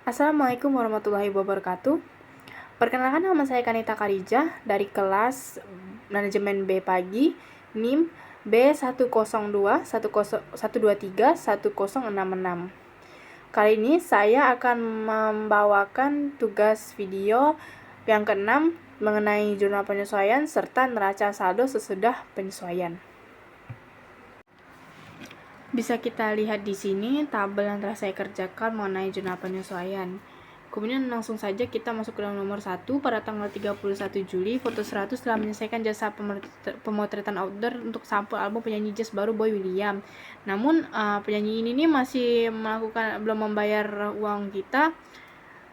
Assalamualaikum warahmatullahi wabarakatuh. Perkenalkan, nama saya Kanita Karijah dari kelas Manajemen B Pagi, NIM B102-123-1066. Kali ini saya akan membawakan tugas video yang keenam mengenai jurnal penyesuaian serta neraca saldo sesudah penyesuaian. Bisa kita lihat di sini tabel yang telah saya kerjakan mengenai jurnal penyesuaian. Kemudian langsung saja kita masuk ke dalam nomor 1. Pada tanggal 31 Juli, Foto 100 telah menyelesaikan jasa pemotretan outdoor untuk sampul album penyanyi jazz baru Boy William. Namun penyanyi ini masih belum membayar uang kita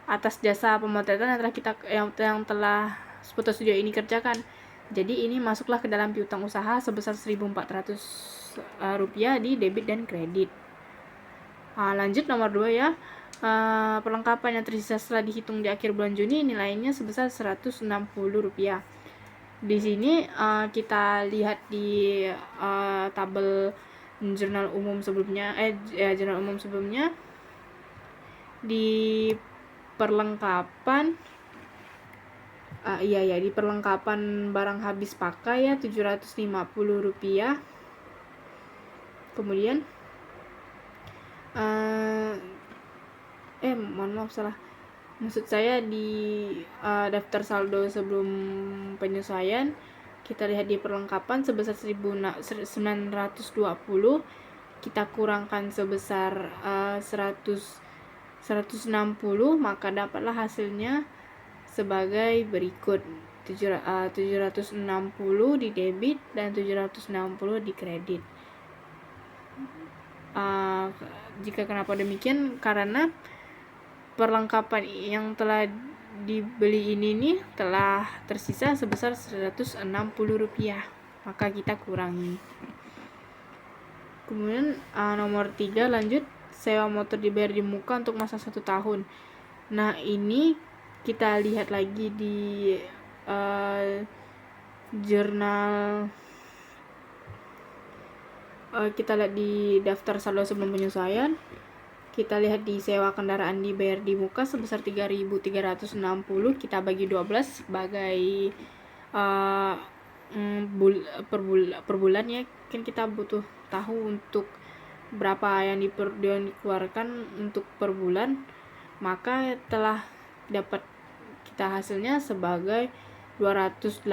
atas jasa pemotretan yang telah Foto Studio ini kerjakan. Jadi ini masuklah ke dalam piutang usaha sebesar Rp1.400 di debit dan kredit. Lanjut nomor 2 ya. Perlengkapan yang tersisa setelah dihitung di akhir bulan Juni nilainya sebesar Rp160. Di sini kita lihat di tabel jurnal umum sebelumnya di perlengkapan di perlengkapan barang habis pakai ya Rp750. Kemudian maksud saya di daftar saldo sebelum penyesuaian kita lihat di perlengkapan sebesar 1.920, kita kurangkan sebesar 160, maka dapatlah hasilnya sebagai berikut: 760 di debit dan 760 di kredit. Jika kenapa demikian, karena perlengkapan yang telah dibeli ini nih telah tersisa sebesar Rp160, maka kita kurangi. Kemudian nomor 3, lanjut, sewa motor dibayar di muka untuk masa 1 tahun. Nah, ini kita lihat lagi di jurnal, kita lihat di daftar saldo sebelum penyesuaian. Kita lihat di sewa kendaraan dibayar di muka sebesar Rp3.360, kita bagi 12 sebagai per bulan ya. Kan kita butuh tahu untuk berapa yang dikeluarkan untuk per bulan, maka telah dapat kita hasilnya sebagai 280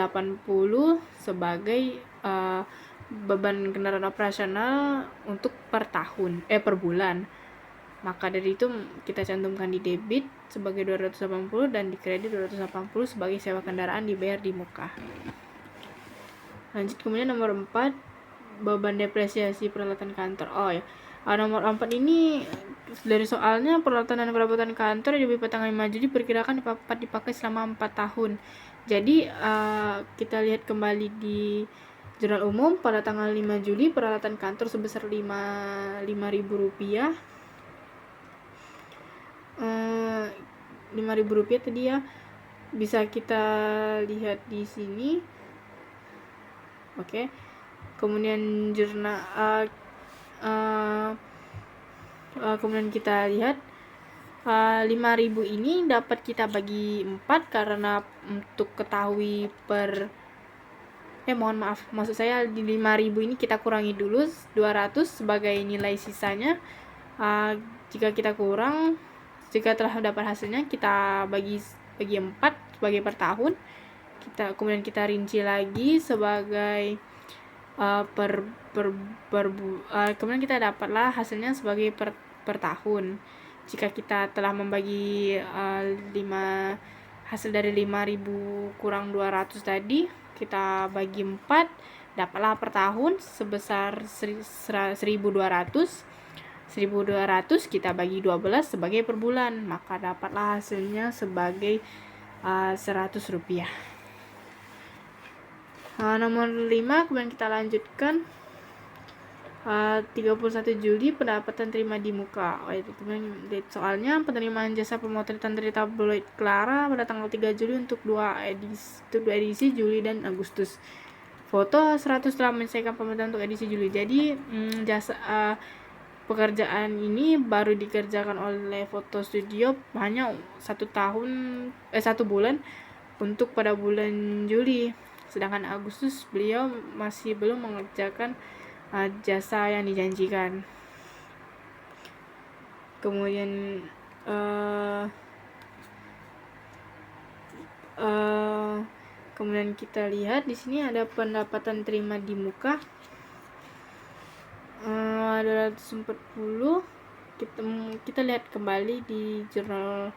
sebagai beban kendaraan operasional untuk per bulan. Maka dari itu kita cantumkan di debit sebagai 280 dan di kredit 280 sebagai sewa kendaraan dibayar di muka. Lanjut, kemudian nomor 4, beban depresiasi peralatan kantor. Nomor 4 ini dari soalnya peralatan dan perabotan kantor yang dibayar tanggal 5 Juli perkirakan dapat dipakai selama 4 tahun. Jadi kita lihat kembali di jurnal umum pada tanggal 5 Juli peralatan kantor sebesar Rp5.000. Rp5.000 tadi ya, bisa kita lihat di sini. Oke. Kemudian jurnal kemudian kita lihat 5.000 ini dapat kita bagi 4 karena untuk ketahui maksud saya di 5.000 ini kita kurangi dulu 200 sebagai nilai sisanya. Jika telah dapat hasilnya kita bagi 4 sebagai per tahun. Kemudian kita rinci lagi sebagai kemudian kita dapatlah hasilnya sebagai per tahun. Jika kita telah membagi hasil dari 5.000 kurang 200 tadi, kita bagi 4, dapatlah per tahun sebesar 1.200. 1.200 kita bagi 12 sebagai per bulan, maka dapatlah hasilnya sebagai Rp100. Nomor 5, kemudian kita lanjutkan 31 Juli pendapatan terima di muka. Soalnya penerimaan jasa pemotretan dari tabloid Clara pada tanggal 3 Juli untuk dua edisi Juli dan Agustus. Foto 100 telah menyelesaikan pemotretan untuk edisi Juli. Jadi Pekerjaan ini baru dikerjakan oleh foto studio hanya 1 bulan untuk pada bulan Juli, sedangkan Agustus beliau masih belum mengerjakan jasa yang dijanjikan. Kemudian kemudian kita lihat di sini ada pendapatan terima di muka 240. Kita lihat kembali di jurnal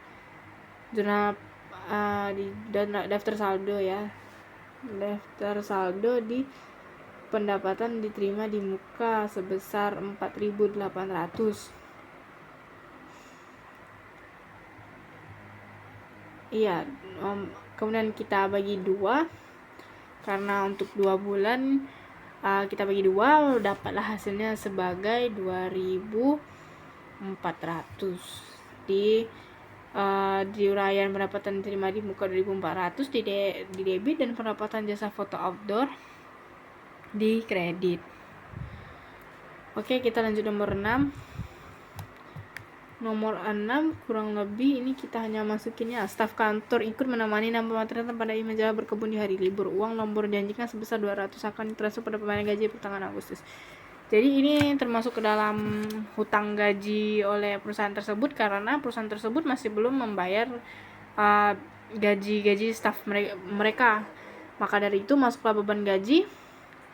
di daftar saldo ya. Daftar saldo di pendapatan diterima di muka sebesar 4.800. Iya, kemudian kita bagi 2 karena untuk 2 bulan kita bagi 2, dapatlah hasilnya sebagai 2.400. Di uraian pendapatan diterima di muka 2.400 di debit, dan pendapatan jasa foto outdoor di kredit. Oke, kita lanjut nomor 6. Nomor 6 kurang lebih ini kita hanya masukinnya staf kantor ikut menemani nama pemotretan pada majalah berkebun di hari libur. Uang lembur dijanjikan sebesar 200 akan ditransfer pada pembayaran gaji pertengahan Agustus. Jadi ini termasuk ke dalam hutang gaji oleh perusahaan tersebut karena perusahaan tersebut masih belum membayar gaji staf mereka. Maka dari itu masuklah beban gaji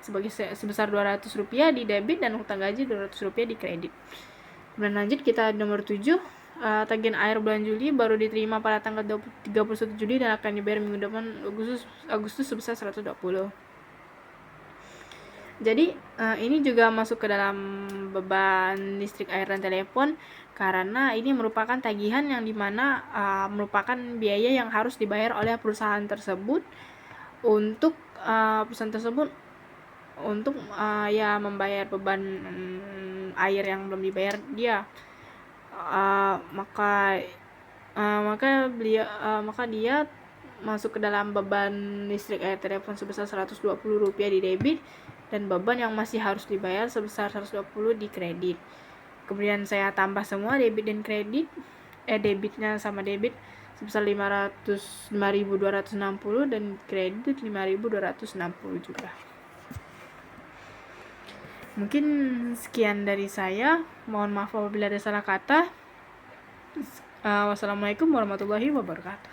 sebesar Rp200 di debit dan hutang gaji Rp200 di kredit. Kemudian lanjut kita nomor 7, tagihan air bulan Juli baru diterima pada tanggal 31 Juli dan akan dibayar minggu depan Agustus sebesar 120. Jadi ini juga masuk ke dalam beban listrik, air, dan telepon karena ini merupakan tagihan yang dimana merupakan biaya yang harus dibayar oleh perusahaan tersebut untuk ya membayar beban air yang belum dibayar dia. Maka dia masuk ke dalam beban listrik, air, telepon sebesar Rp120 di debit dan beban yang masih harus dibayar sebesar 120 di kredit. Kemudian saya tambah semua debit dan kredit, debitnya sama debit sebesar 5.260 dan kredit 5.260 juga. Mungkin sekian dari saya. Mohon maaf apabila ada salah kata. Wassalamualaikum warahmatullahi wabarakatuh.